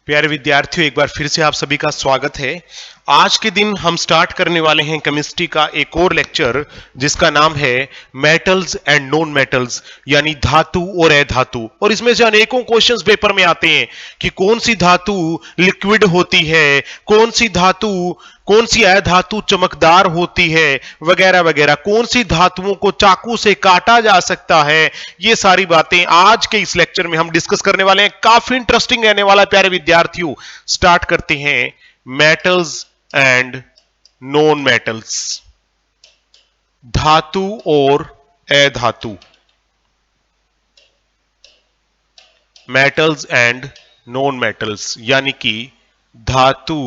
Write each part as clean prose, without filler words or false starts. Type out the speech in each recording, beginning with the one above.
प्यारे विद्यार्थियों, एक बार फिर से आप सभी का स्वागत है। आज के दिन हम स्टार्ट करने वाले हैं केमिस्ट्री का एक और लेक्चर जिसका नाम है मेटल्स एंड नॉन मेटल्स, यानी धातु और अधातु। और इसमें से अनेकों क्वेश्चंस पेपर में आते हैं कि कौन सी धातु लिक्विड होती है, कौन सी अधातु चमकदार होती है, वगैरह वगैरह। कौन सी धातुओं को चाकू से काटा जा सकता है, ये सारी बातें आज के इस लेक्चर में हम डिस्कस करने वाले हैं। काफी इंटरेस्टिंग रहने वाला है प्यारे विद्यार्थियों। स्टार्ट करते हैं मेटल्स एंड नॉन मेटल्स, धातु और अधातु। मेटल्स एंड नॉन मेटल्स यानी कि धातु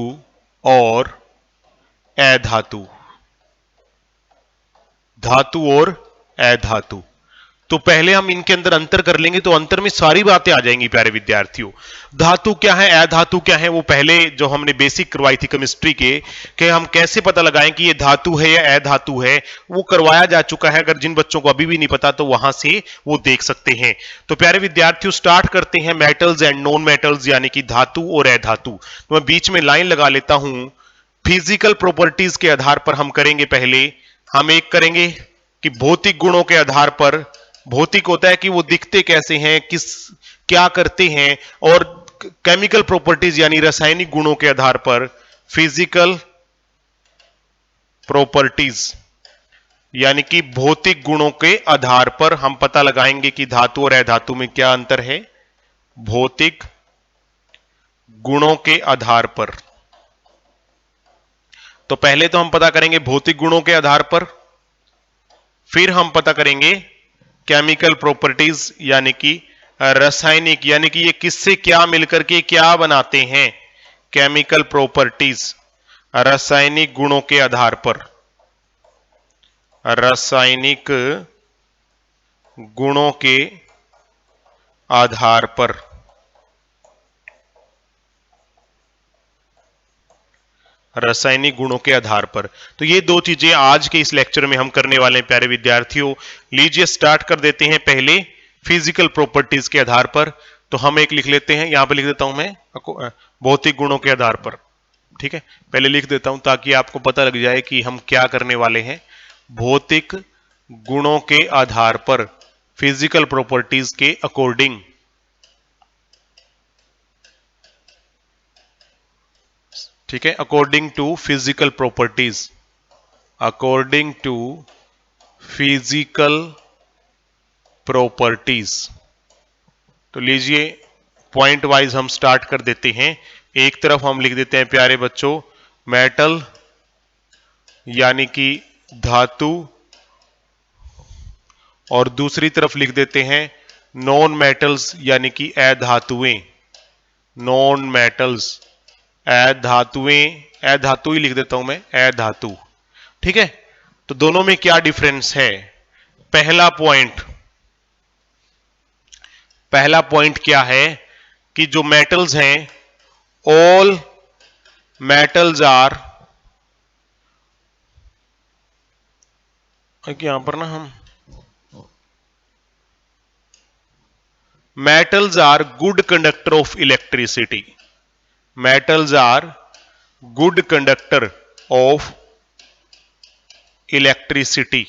और अधातु, धातु और अधातु। तो पहले हम इनके अंदर अंतर कर लेंगे, तो अंतर में सारी बातें आ जाएंगी प्यारे विद्यार्थियों। धातु क्या है, अधातु क्या है, वो पहले जो हमने बेसिक करवाई थी केमिस्ट्री के, कि हम कैसे पता लगाएं कि ये धातु है या अधातु है, वो करवाया जा चुका है। अगर जिन बच्चों को अभी भी नहीं पता तो वहां से वो देख सकते हैं। तो प्यारे विद्यार्थियों, स्टार्ट करते हैं मेटल्स एंड नॉन मेटल्स यानी कि धातु और अधातु। तो मैं बीच में लाइन लगा लेता हूं। फिजिकल प्रॉपर्टीज के आधार पर हम करेंगे। पहले हम एक करेंगे कि भौतिक गुणों के आधार पर, भौतिक होता है कि वो दिखते कैसे हैं, क्या करते हैं, और केमिकल प्रॉपर्टीज यानी रासायनिक गुणों के आधार पर, फिजिकल प्रॉपर्टीज यानी कि भौतिक गुणों के आधार पर हम पता लगाएंगे कि धातु और अधातु में क्या अंतर है। भौतिक गुणों के आधार पर तो पहले तो हम पता करेंगे भौतिक गुणों के आधार पर, फिर हम पता करेंगे केमिकल प्रॉपर्टीज यानी कि रासायनिक, यानी कि ये किससे क्या मिलकर के क्या बनाते हैं। केमिकल प्रॉपर्टीज रासायनिक गुणों के आधार पर, रासायनिक गुणों के आधार पर, रासायनिक गुणों के आधार पर। तो ये दो चीजें आज के इस लेक्चर में हम करने वाले हैं प्यारे विद्यार्थियों। लीजिए स्टार्ट कर देते हैं पहले फिजिकल प्रॉपर्टीज के आधार पर। तो हम एक लिख लेते हैं, यहां पे लिख देता हूं मैं भौतिक गुणों के आधार पर। ठीक है, पहले लिख देता हूं ताकि आपको पता लग जाए कि हम क्या करने वाले हैं। भौतिक गुणों के आधार पर, फिजिकल प्रॉपर्टीज के अकॉर्डिंग, ठीक है, according to physical properties, according to physical properties. तो लीजिए पॉइंट वाइज हम स्टार्ट कर देते हैं। एक तरफ हम लिख देते हैं प्यारे बच्चों मेटल यानी कि धातु, और दूसरी तरफ लिख देते हैं नॉन मेटल्स यानी कि अधातुएं। नॉन मेटल्स, अधातुएं, अधातु ही लिख देता हूं मैं, अधातु। ठीक है, तो दोनों में क्या डिफरेंस है। पहला पॉइंट क्या है कि जो मेटल्स हैं, ऑल मेटल्स आर, यहां पर ना हम metals are good conductor of electricity, metals are good conductor of electricity.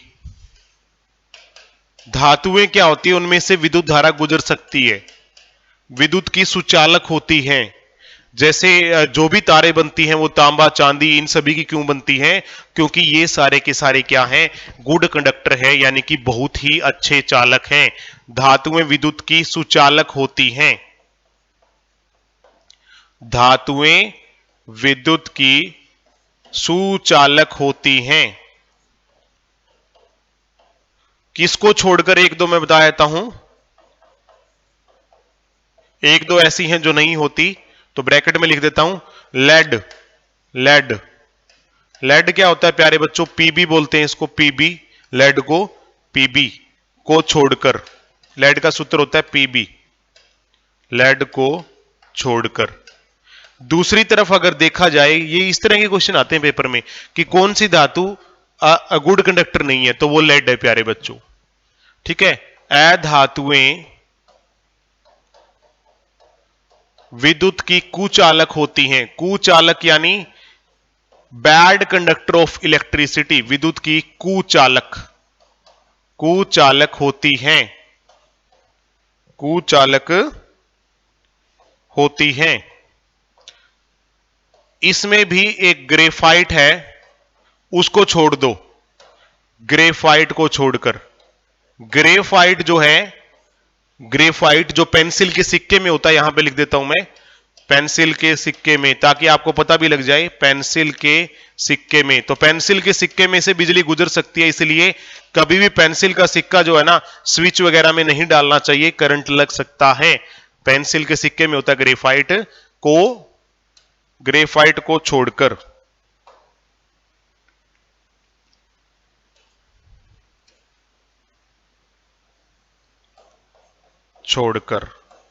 धातुएं क्या होती है, उनमें से विद्युत धारा गुजर सकती है, विद्युत की सुचालक होती हैं। जैसे जो भी तारे बनती हैं वो तांबा चांदी इन सभी की क्यों बनती हैं, क्योंकि ये सारे के सारे क्या हैं, गुड कंडक्टर है, यानी कि बहुत ही अच्छे चालक हैं। धातुएं विद्युत की सुचालक होती हैं, धातुएं विद्युत की सुचालक होती हैं। किसको छोड़कर, एक दो मैं बता देता हूं, एक दो ऐसी हैं जो नहीं होती, तो ब्रैकेट में लिख देता हूं लेड। लेड, लेड क्या होता है प्यारे बच्चों, पीबी बोलते हैं इसको, पीबी। लेड को पीबी को छोड़कर, लेड का सूत्र होता है पीबी, लेड को छोड़कर। दूसरी तरफ अगर देखा जाए, ये इस तरह के क्वेश्चन आते हैं पेपर में कि कौन सी धातु गुड कंडक्टर नहीं है, तो वो लेड है प्यारे बच्चों। ठीक है, अधातुएं विद्युत की कुचालक होती हैं। कुचालक यानी बैड कंडक्टर ऑफ इलेक्ट्रिसिटी। विद्युत की कुचालक होती हैं, कुचालक होती हैं। इसमें भी एक ग्रेफाइट है, उसको छोड़ दो, ग्रेफाइट को छोड़कर। ग्रेफाइट जो है, ग्रेफाइट जो पेंसिल के सिक्के में होता है, यहां पे लिख देता हूं मैं, पेंसिल के सिक्के में, ताकि आपको पता भी लग जाए, पेंसिल के सिक्के में। तो पेंसिल के सिक्के में से बिजली गुजर सकती है, इसलिए कभी भी पेंसिल का सिक्का जो है ना, स्विच वगैरह में नहीं डालना चाहिए, करंट लग सकता है। पेंसिल के सिक्के में होता है ग्रेफाइट को छोड़कर।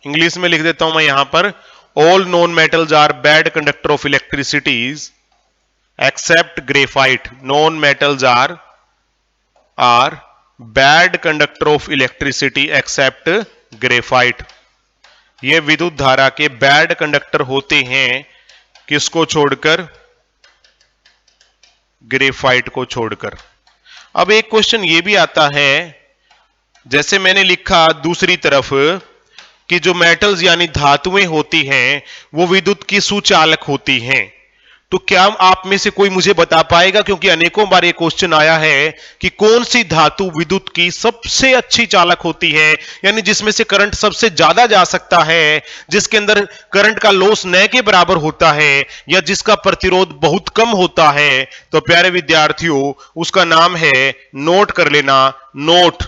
इंग्लिश में लिख देता हूं मैं यहां पर, all non metals are bad conductor of electricities except graphite. Non metals are bad conductor of electricity except graphite. ये विद्युत धारा के बैड कंडक्टर होते हैं, किसको छोड़कर? ग्रेफाइट को छोड़कर। अब एक क्वेश्चन ये भी आता है, जैसे मैंने लिखा दूसरी तरफ कि जो मेटल्स यानी धातुएं होती हैं वो विद्युत की सुचालक होती हैं, तो क्या आप में से कोई मुझे बता पाएगा, क्योंकि अनेकों बार ये क्वेश्चन आया है कि कौन सी धातु विद्युत की सबसे अच्छी चालक होती है, यानी जिसमें से करंट सबसे ज्यादा जा सकता है, जिसके अंदर करंट का लॉस न के बराबर होता है, या जिसका प्रतिरोध बहुत कम होता है। तो प्यारे विद्यार्थियों, उसका नाम है, नोट कर लेना, नोट,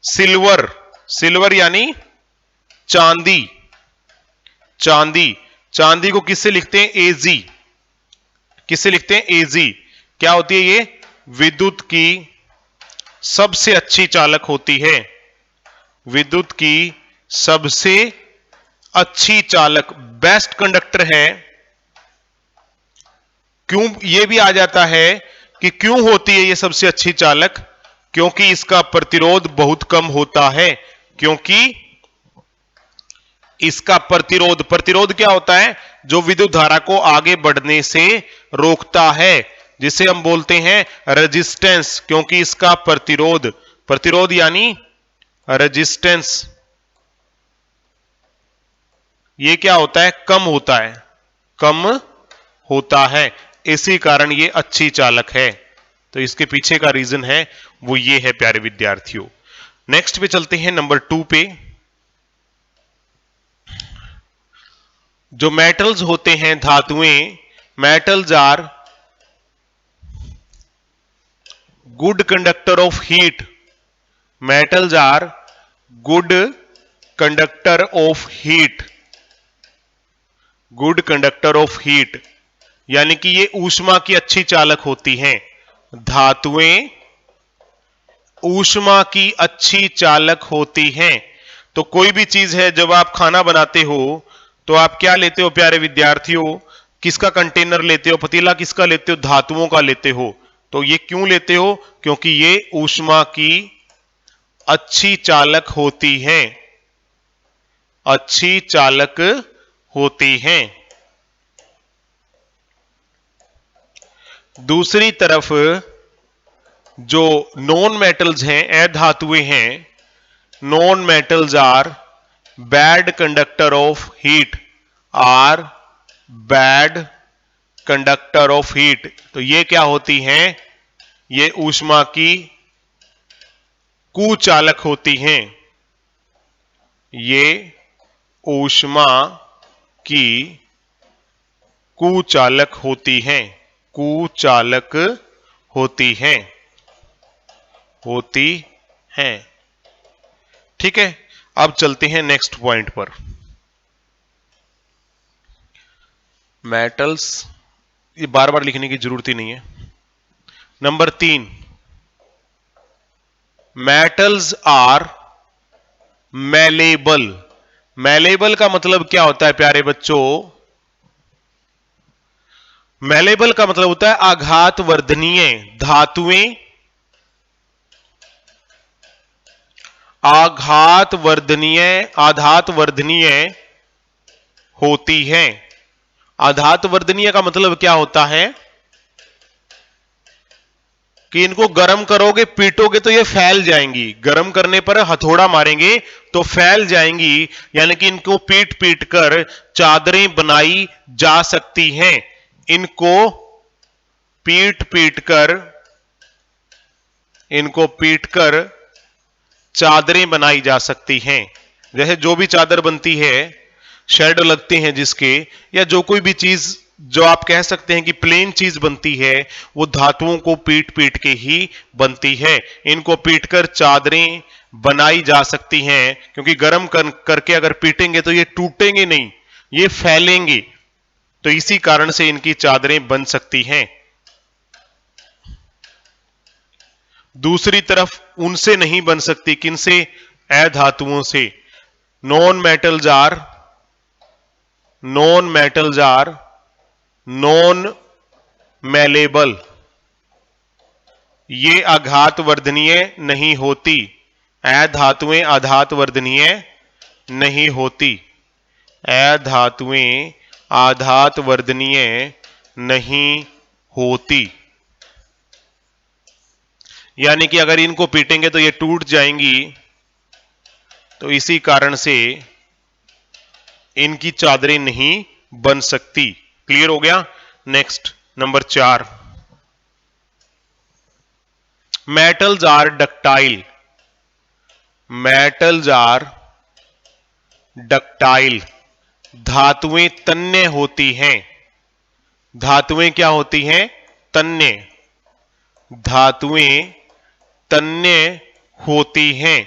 सिल्वर। सिल्वर यानी चांदी। चांदी को किससे लिखते हैं? एजी। किससे लिखते हैं? एजी। क्या होती है ये? विद्युत की सबसे अच्छी चालक होती है। विद्युत की सबसे अच्छी चालक, बेस्ट कंडक्टर है। क्यों ये भी आ जाता है कि क्यों होती है ये सबसे अच्छी चालक? क्योंकि इसका प्रतिरोध बहुत कम होता है। क्योंकि इसका प्रतिरोध क्या होता है? जो विद्युत धारा को आगे बढ़ने से रोकता है, जिसे हम बोलते हैं रेजिस्टेंस। क्योंकि इसका प्रतिरोध यानी रेजिस्टेंस, ये क्या होता है? कम होता है। इसी कारण ये अच्छी चालक है। तो इसके पीछे का रीजन है वो ये है प्यारे विद्यार्थियों। नेक्स्ट पे चलते हैं, नंबर 2 पे। जो मेटल्स होते हैं, धातुएं, metals are good conductor of heat. Metals are good conductor of heat. Good conductor of heat यानी कि ये ऊष्मा की अच्छी चालक होती हैं। धातुएं ऊष्मा की अच्छी चालक होती हैं। तो कोई भी चीज है, जब आप खाना बनाते हो तो आप क्या लेते हो प्यारे विद्यार्थियों? किसका कंटेनर लेते हो? पतीला किसका लेते हो? धातुओं का लेते हो। तो ये क्यों लेते हो? क्योंकि ये ऊष्मा की अच्छी चालक होती हैं। अच्छी चालक होती हैं। दूसरी तरफ जो नॉन मेटल्स हैं, अधातुएं हैं, non metals are bad conductor of heat. Are bad conductor of heat. तो ये क्या होती हैं? ये ऊष्मा की कुचालक होती हैं। ये ऊष्मा की कुचालक होती हैं। कुचालक होती हैं। ठीक है। अब चलते हैं नेक्स्ट पॉइंट पर। मेटल्स, ये बार बार लिखने की जरूरत ही नहीं है। Number 3, metals are malleable. Malleable का मतलब क्या होता है प्यारे बच्चों? मैलेबल का मतलब होता है आघात वर्धनीय। धातुएं आघात वर्धनीय होती हैं। आधात वर्धनीय का मतलब क्या होता है कि इनको गर्म करोगे, पीटोगे तो ये फैल जाएंगी। गर्म करने पर हथौड़ा मारेंगे तो फैल जाएंगी, यानी कि इनको पीट पीट कर चादरें बनाई जा सकती हैं। इनको पीट पीट कर चादरें बनाई जा सकती हैं। जैसे जो भी चादर बनती है, शेड लगते हैं जिसके, या जो कोई भी चीज जो आप कह सकते हैं कि प्लेन चीज बनती है, वो धातुओं को पीट पीट के ही बनती है। इनको पीटकर चादरें बनाई जा सकती हैं, क्योंकि गर्म करके अगर पीटेंगे तो ये टूटेंगे नहीं, ये फैलेंगे। तो इसी कारण से इनकी चादरें बन सकती हैं। दूसरी तरफ उनसे नहीं बन सकती, किनसे? अधातुओं से। Non metals are non malleable, ये आघात वर्धनीय नहीं होती। अधातुएं आघात वर्धनीय नहीं होती। अधातुएं आघात वर्धनीय नहीं होती, यानी कि अगर इनको पीटेंगे तो ये टूट जाएंगी। तो इसी कारण से इनकी चादरें नहीं बन सकती। क्लियर हो गया? Next number 4, metals are ductile. Metals are ductile, धातुएं तन्य होती हैं। धातुएं क्या होती हैं? तन्य। धातुएं तन्य होती हैं।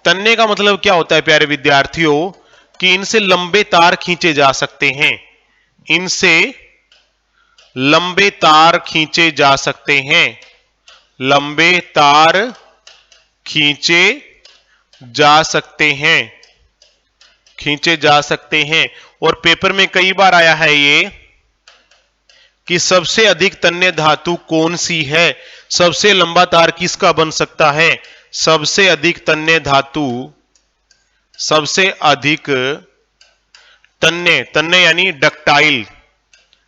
तन्य का मतलब क्या होता है प्यारे विद्यार्थियों? कि इनसे लंबे तार खींचे जा सकते हैं। इनसे लंबे तार खींचे जा सकते हैं। लंबे तार खींचे जा सकते हैं। खींचे जा सकते हैं। और पेपर में कई बार आया है ये कि सबसे अधिक तन्य धातु कौन सी है, सबसे लंबा तार किसका बन सकता है? सबसे अधिक तन्य धातु, सबसे अधिक तन्य, तन्य यानी डक्टाइल,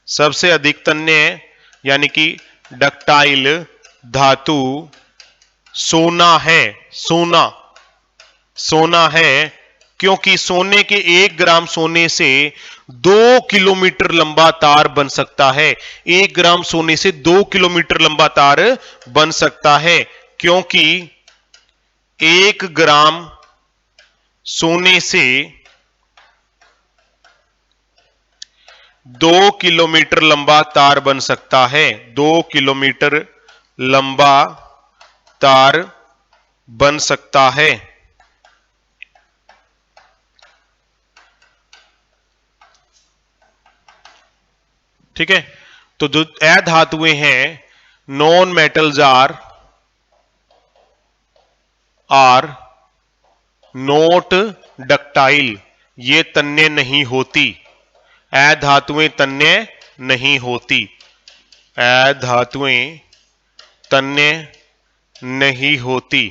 सबसे अधिक तन्य यानी कि डक्टाइल धातु सोना है। सोना है, क्योंकि सोने के 1 ग्राम सोने से 2 किलोमीटर लंबा तार बन सकता है। 1 ग्राम सोने से 2 किलोमीटर लंबा तार बन सकता है, क्योंकि 1 ग्राम सोने से 2 किलोमीटर लंबा तार बन सकता है। 2 किलोमीटर लंबा तार बन सकता है। ठीक है? तो जो अधातुएं हैं, non metals are not ductile, ये तन्य नहीं होती। अधातुएं तन्य नहीं होती। अधातुएं तन्य नहीं होती।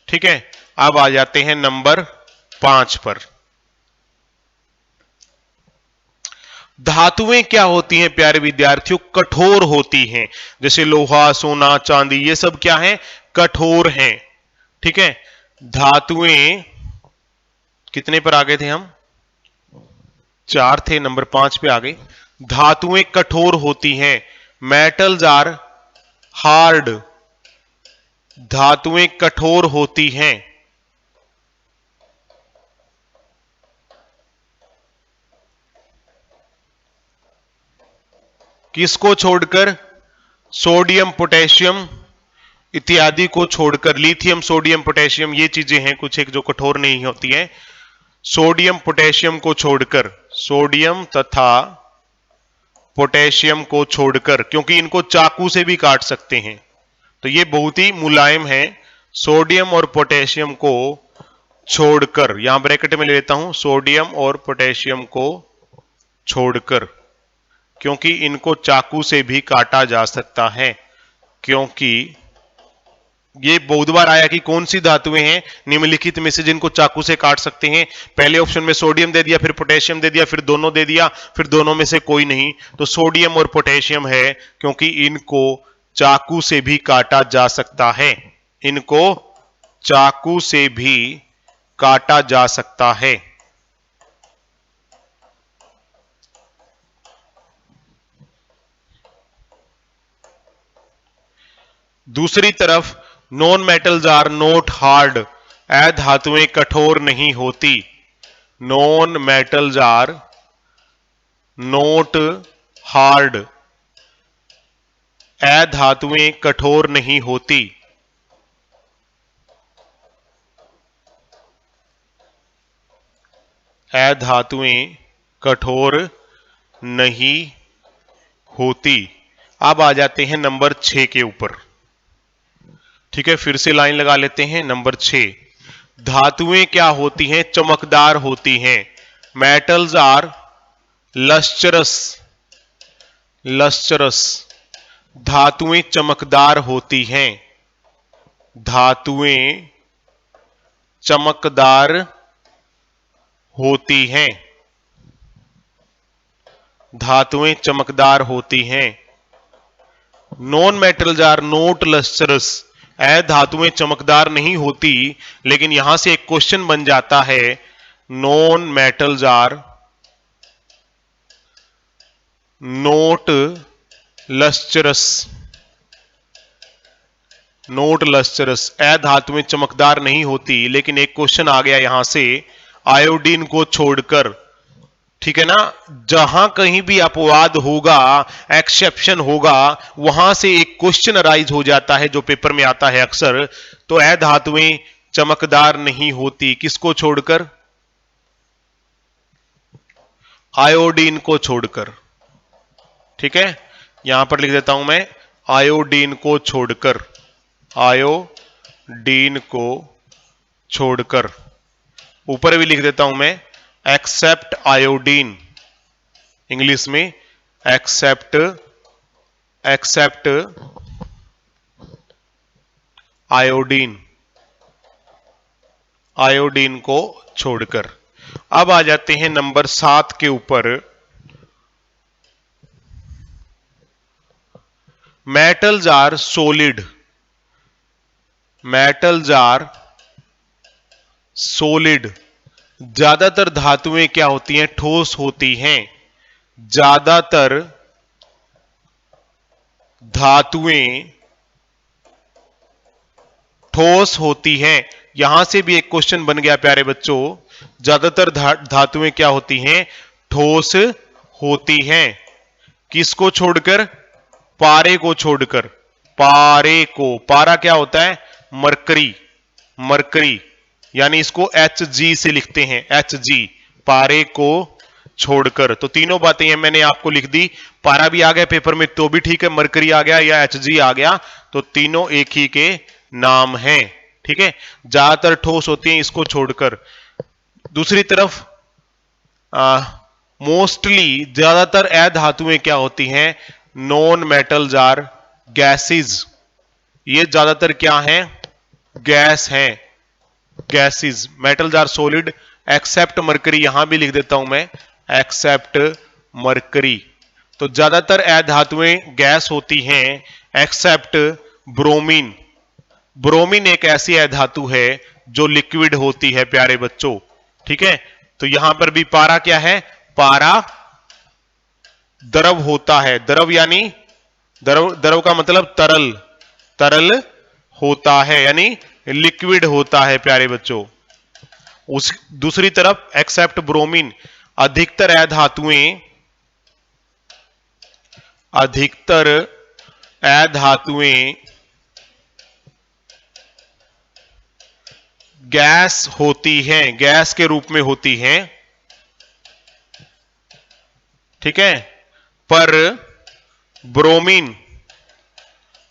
ठीक है? अब आ जाते हैं नंबर 5 पर। धातुएं क्या होती हैं प्यारे विद्यार्थियों? कठोर होती हैं। जैसे लोहा, सोना, चांदी, ये सब क्या है? कठोर हैं। ठीक है? धातुएं कितने पर आ गए थे हम? 4 थे, नंबर 5 पे आ गए। धातुएं कठोर होती हैं। मेटल्स आर हार्ड, धातुएं कठोर होती हैं। किसको छोड़कर? सोडियम, पोटेशियम इत्यादि को छोड़कर। लिथियम, सोडियम, पोटेशियम, ये चीजें हैं कुछ एक जो कठोर नहीं होती हैं। सोडियम पोटेशियम को छोड़कर, सोडियम तथा पोटेशियम को छोड़कर, क्योंकि इनको चाकू से भी काट सकते हैं, तो ये बहुत ही मुलायम है। सोडियम और पोटेशियम को छोड़कर, यहां ब्रैकेट में ले लेता हूं, सोडियम और पोटेशियम को छोड़कर, क्योंकि इनको चाकू से भी काटा जा सकता है। क्योंकि ये बहुत बार आया कि कौन सी धातुएं हैं निम्नलिखित में से जिनको चाकू से काट सकते हैं। पहले ऑप्शन में सोडियम दे दिया, फिर पोटेशियम दे दिया, फिर दोनों दे दिया, फिर दोनों में से कोई नहीं, तो सोडियम और पोटेशियम है, क्योंकि इनको चाकू से भी काटा जा सकता है। इनको चाकू से भी काटा जा सकता है। दूसरी तरफ non metals are not hard, अधातुएं कठोर नहीं होती। Non metals are not hard, अधातुएं कठोर नहीं होती। अधातुएं कठोर नहीं होती। अब आ जाते हैं नंबर 6 के ऊपर। ठीक है, फिर से लाइन लगा लेते हैं। नंबर 6, धातुएं क्या होती हैं? चमकदार होती हैं। मेटल्स आर लस्चरस, लस्चरस, धातुएं चमकदार होती हैं। धातुएं चमकदार होती हैं। धातुएं चमकदार होती हैं। Non metals are not lustrous, धातुएं चमकदार नहीं होती, लेकिन यहां से एक क्वेश्चन बन जाता है, non metals are not lustrous, not lustrous, धातुएं चमकदार नहीं होती, लेकिन एक क्वेश्चन आ गया यहां से आयोडीन को छोड़कर। ठीक है ना, जहां कहीं भी अपवाद होगा, एक्सेप्शन होगा, वहां से एक क्वेश्चन अराइज हो जाता है जो पेपर में आता है अक्सर। तो धातुएं चमकदार नहीं होती, किसको छोड़कर? आयोडीन को छोड़कर। ठीक है, यहां पर लिख देता हूं मैं, आयोडीन को छोड़कर, आयोडीन को छोड़कर। ऊपर भी लिख देता हूं मैं, एक्सेप्ट आयोडीन, इंग्लिश में एक्सेप्ट, एक्सेप्ट आयोडीन, आयोडीन को छोड़कर। अब आ जाते हैं नंबर 7 के ऊपर। Metals are solid, metals are solid, ज्यादातर धातुएं क्या होती हैं? ठोस होती हैं। ज्यादातर धातुएं ठोस होती हैं। यहां से भी एक क्वेश्चन बन गया प्यारे बच्चों, ज्यादातर धातुएं क्या होती हैं? ठोस होती हैं। किसको छोड़कर? पारे को छोड़कर। पारे को, पारा क्या होता है? मरकरी, मरकरी, यानी इसको Hg से लिखते हैं, Hg, पारे को छोड़कर। तो तीनों बातें हैं मैंने आपको लिख दी। पारा भी आ गया पेपर में तो भी ठीक है, मरकरी आ गया या Hg आ गया, तो तीनों एक ही के नाम हैं। ठीक है, ज्यादातर ठोस होती हैं, इसको छोड़कर। दूसरी तरफ मोस्टली, ज्यादातर अधातुएं क्या होती हैं? नॉन मेटल्स आर गैसेस, ये ज्यादातर क्या हैं? गैस हैं, gases. Metals are solid except mercury, यहां भी लिख देता हूं मैं, एक्सेप्ट मरकरी। तो ज्यादातर अधातुएं गैस होती हैं एक्सेप्ट ब्रोमीन। ब्रोमीन एक ऐसी अधातु है जो लिक्विड होती है प्यारे बच्चों। ठीक है, तो यहां पर भी पारा क्या है? पारा द्रव होता है। द्रव यानी द्रव, द्रव का मतलब तरल, तरल होता है, यानी लिक्विड होता है प्यारे बच्चों। उस दूसरी तरफ एक्सेप्ट ब्रोमीन, अधिकतर अधातुएं, अधिकतर अधातुएं गैस होती हैं, गैस के रूप में होती हैं। ठीक है, पर ब्रोमीन,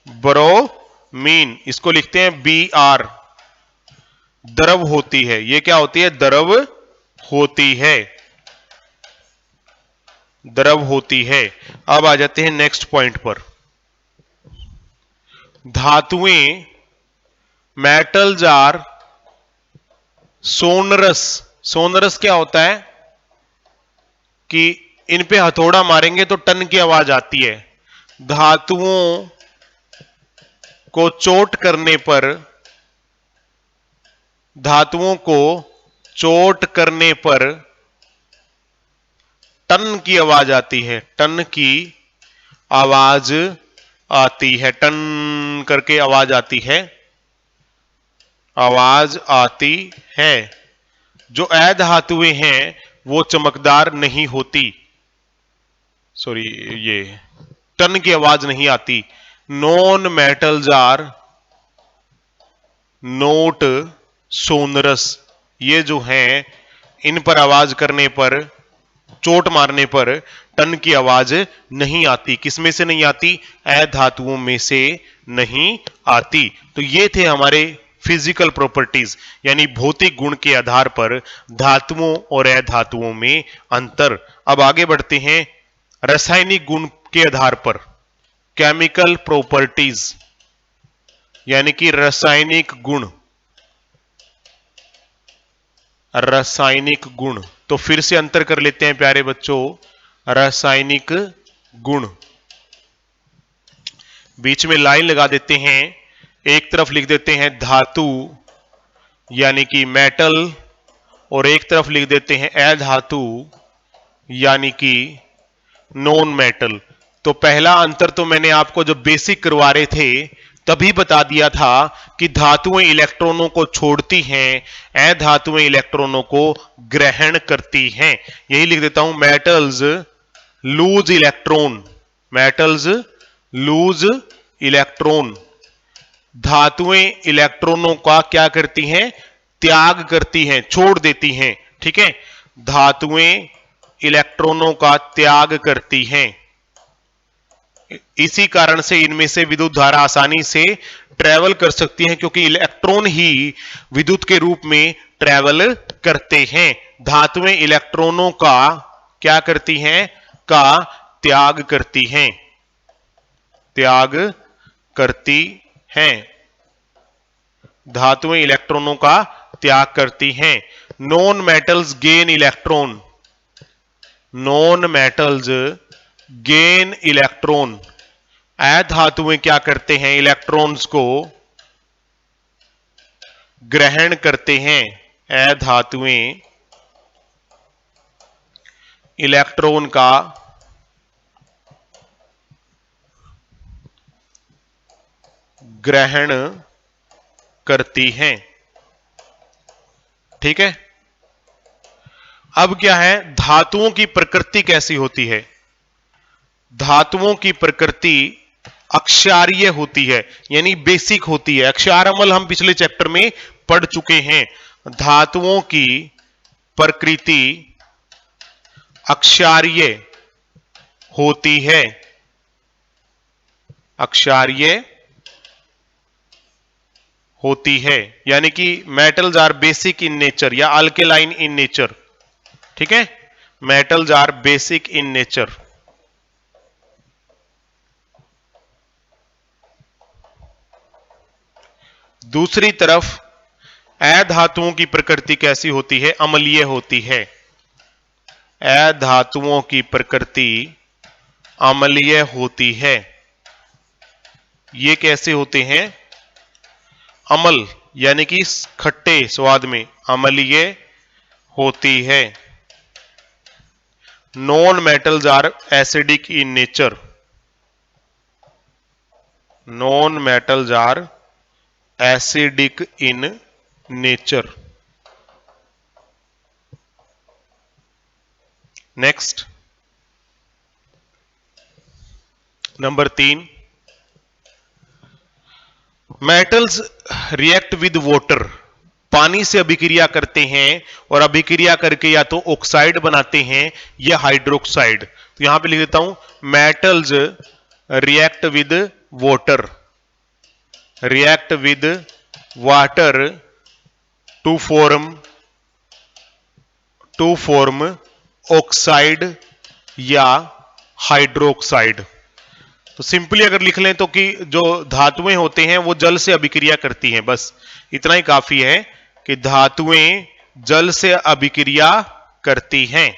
ब्रोमीन इसको लिखते हैं Br, द्रव होती है। ये क्या होती है? द्रव होती है, द्रव होती है। अब आ जाते हैं नेक्स्ट पॉइंट पर। धातुएं मेटल्स आर सोनरस। सोनरस क्या होता है कि इन पे हथौड़ा मारेंगे तो टन की आवाज आती है। धातुओं को चोट करने पर, धातुओं को चोट करने पर टन की आवाज आती है, टन की आवाज आती है, टन करके आवाज आती है, आवाज आती है। जो अधातुएं हैं वो चमकदार नहीं होती, सॉरी, ये टन की आवाज नहीं आती। Non metals are not sonorous. ये जो हैं इन पर आवाज करने पर, चोट मारने पर टन की आवाज नहीं आती। किसमें से नहीं आती? अधातुओं में से नहीं आती। तो ये थे हमारे फिजिकल प्रॉपर्टीज, यानी भौतिक गुण के आधार पर धातुओं और अधातुओं में अंतर। अब आगे बढ़ते हैं रासायनिक गुण के आधार पर, केमिकल प्रॉपर्टीज, यानी कि रासायनिक गुण। रासायनिक गुण, तो फिर से अंतर कर लेते हैं प्यारे बच्चों। रासायनिक गुण, बीच में लाइन लगा देते हैं, एक तरफ लिख देते हैं धातु यानी कि मेटल, और एक तरफ लिख देते हैं अधातु यानी कि नॉन मेटल। तो पहला अंतर तो मैंने आपको जब बेसिक करवा रहे थे तभी बता दिया था कि धातुएं इलेक्ट्रॉनों को छोड़ती हैं, अधातुएं इलेक्ट्रॉनों को ग्रहण करती हैं। यही लिख देता हूं, metals loose electron, metals loose electron. धातुएं इलेक्ट्रॉनों का क्या करती हैं? त्याग करती हैं, छोड़ देती हैं। ठीक है, धातुएं इलेक्ट्रॉनों का त्याग करती हैं। इसी कारण से इनमें से विद्युत धारा आसानी से ट्रेवल कर सकती है, क्योंकि इलेक्ट्रॉन ही विद्युत के रूप में ट्रेवल करते हैं। धातुएं इलेक्ट्रॉनों का क्या करती हैं? का त्याग करती हैं, त्याग करती हैं। धातुएं इलेक्ट्रॉनों का त्याग करती हैं। Non metals gain electron, non metals gain electron. अधातुएं क्या करते हैं? इलेक्ट्रॉन्स को ग्रहण करते हैं। अधातुएं इलेक्ट्रॉन का ग्रहण करती हैं। ठीक है, अब क्या है, धातुओं की प्रकृति कैसी होती है? धातुओं की प्रकृति अक्षारीय होती है, यानी बेसिक होती है। अक्षारमल हम पिछले चैप्टर में पढ़ चुके हैं। धातुओं की प्रकृति अक्षारीय होती है, अक्षारीय होती है, यानी कि metals are basic in nature या अल्केलाइन इन नेचर। ठीक है, metals are basic in nature. दूसरी तरफ अधातुओं की प्रकृति कैसी होती है? अम्लीय होती है। अधातुओं की प्रकृति अम्लीय होती है। ये कैसे होते हैं? अम्ल यानी कि खट्टे स्वाद में, अम्लीय होती है। Non metals are acidic in nature, non metals are acidic in nature. Next, number 3, metals react with water. पानी से अभिक्रिया करते हैं और अभिक्रिया करके या तो ऑक्साइड बनाते हैं या हाइड्रोक्साइड। तो यहां पे लिख देता हूं, metals react with water, react with water to form oxide या हाइड्रोक्साइड। तो सिंपली अगर लिख लें तो कि जो धातुएं होते हैं वो जल से अभिक्रिया करती हैं, बस इतना ही काफी है कि धातुएं जल से अभिक्रिया करती हैं,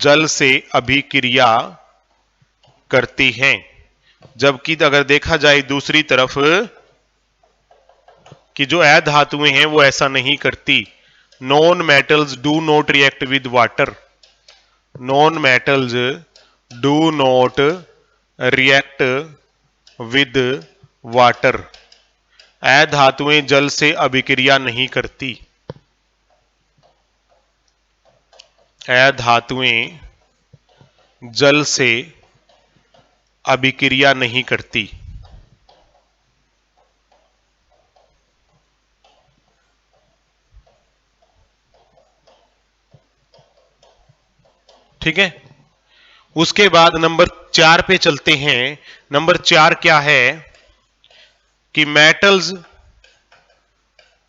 जल से अभिक्रिया करती हैं। जबकि अगर देखा जाए दूसरी तरफ कि जो अधातुएं हैं वो ऐसा नहीं करती। Non metals do not react with water, non metals do not react with water, अधातुएं जल से अभिक्रिया नहीं करती, अधातुएं जल से अभिक्रिया नहीं करती। ठीक है, उसके बाद नंबर 4 पे चलते हैं। नंबर 4 क्या है कि metals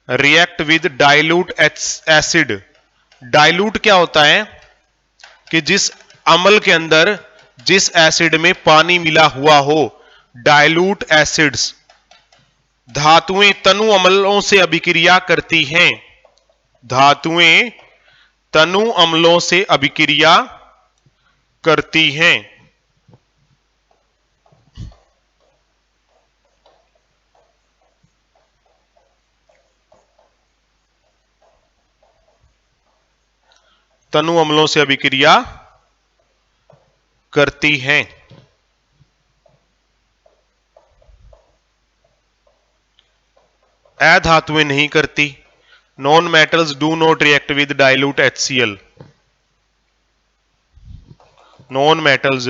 react with dilute acid. Dilute क्या होता है कि जिस अम्ल के अंदर जिस एसिड में पानी मिला हुआ हो, डाइल्यूट एसिड्स। धातुएं तनु अम्लों से अभिक्रिया करती हैं, धातुएं तनु अम्लों से अभिक्रिया करती हैं। तनु अम्लों से अभिक्रिया करती हैं। अधातुएं नहीं करती। Non metals do not react with dilute HCl, non metals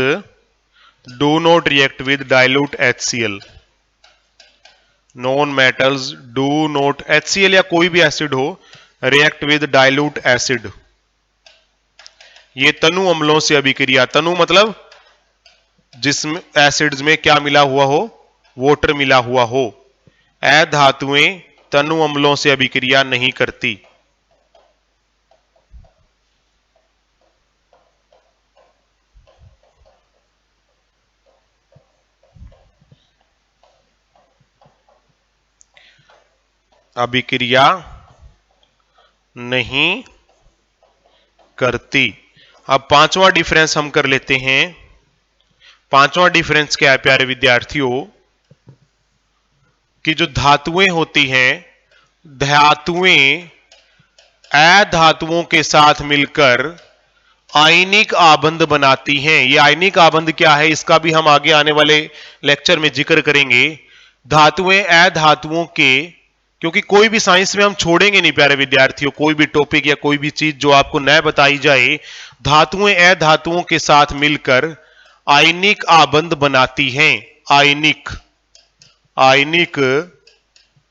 do not react with dilute HCl, non metals do not, HCl या कोई भी एसिड हो, रिएक्ट विद डाइल्यूट एसिड। ये तनु अम्लों से अभिक्रिया, तनु मतलब जिसमें एसिड्स में क्या मिला हुआ हो, वाटर मिला हुआ हो। अधातुएं तनु अम्लों से अभिक्रिया नहीं करती। अभिक्रिया नहीं करती। अब पांचवा डिफरेंस हम कर लेते हैं। पांचवा डिफरेंस क्या है प्यारे विद्यार्थियों, कि जो धातुएं होती हैं, धातुएं अधातुओं के साथ मिलकर आयनिक आबंध बनाती हैं। ये आयनिक आबंध क्या है इसका भी हम आगे आने वाले लेक्चर में जिक्र करेंगे। धातुएं अधातुओं के, क्योंकि कोई भी साइंस में हम छोड़ेंगे नहीं प्यारे विद्यार्थियों, कोई भी टॉपिक या कोई भी चीज जो आपको न बताई जाए, धातुएं अधातुओं के साथ मिलकर आयनिक आबंध बनाती हैं। आयनिक, आयनिक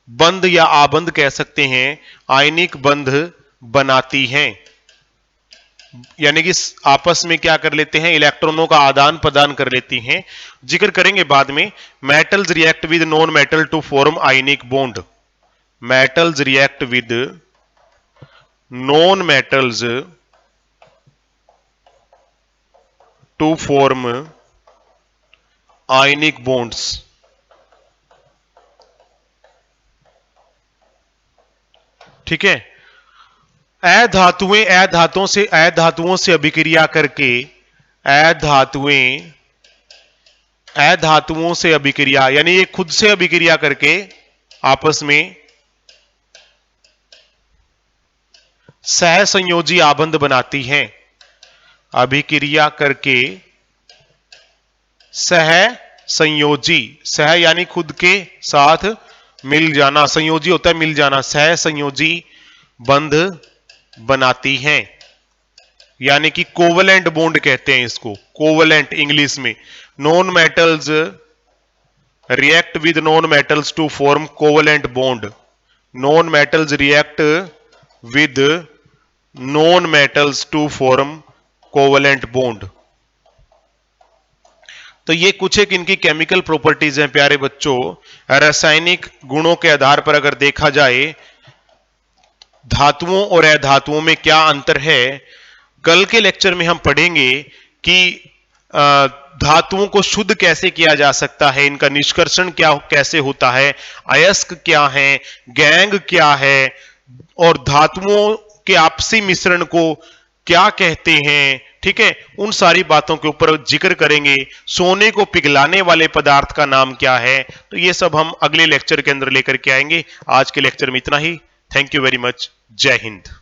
बंध या आबंध कह सकते हैं, आयनिक बंध बनाती हैं। यानी कि आपस में क्या कर लेते हैं, इलेक्ट्रॉनों का आदान प्रदान कर लेती हैं। जिक्र करेंगे बाद में। Metals react with non metal to form ionic bond, metals react with non metals to form ionic bonds. ठीक है, अधातुओं से अभिक्रिया करके, अधातुओं से अभिक्रिया यानी ये खुद से अभिक्रिया करके आपस में सहसंयोजी आबंध बनाती हैं। अभिक्रिया करके सहसंयोजी, सह यानी खुद के साथ मिल जाना, संयोजी होता है मिल जाना, सहसंयोजी बंध बनाती हैं। यानी कि कोवलेंट बॉन्ड कहते हैं इसको, कोवलेंट इंग्लिश में। Non metals react with non metals to form covalent bond, non metals react with non metals to form covalent bond. तो ये कुछ एक इनकी केमिकल प्रॉपर्टीज हैं प्यारे बच्चों। रासायनिक गुणों के आधार पर अगर देखा जाए धातुओं और अधातुओं में क्या अंतर है, कल के लेक्चर में हम पढ़ेंगे कि धातुओं को शुद्ध कैसे किया जा सकता है, इनका निष्कर्षण क्या कैसे होता है, अयस्क क्या है, गैंग क्या है, और धातुओं के आपसी मिश्रण को क्या कहते हैं, ठीक है, उन सारी बातों के ऊपर जिक्र करेंगे। सोने को पिघलाने वाले पदार्थ का नाम क्या है, तो ये सब हम अगले लेक्चर के अंदर लेकर के आएंगे। आज के लेक्चर में इतना ही। Thank you very much. जय हिंद।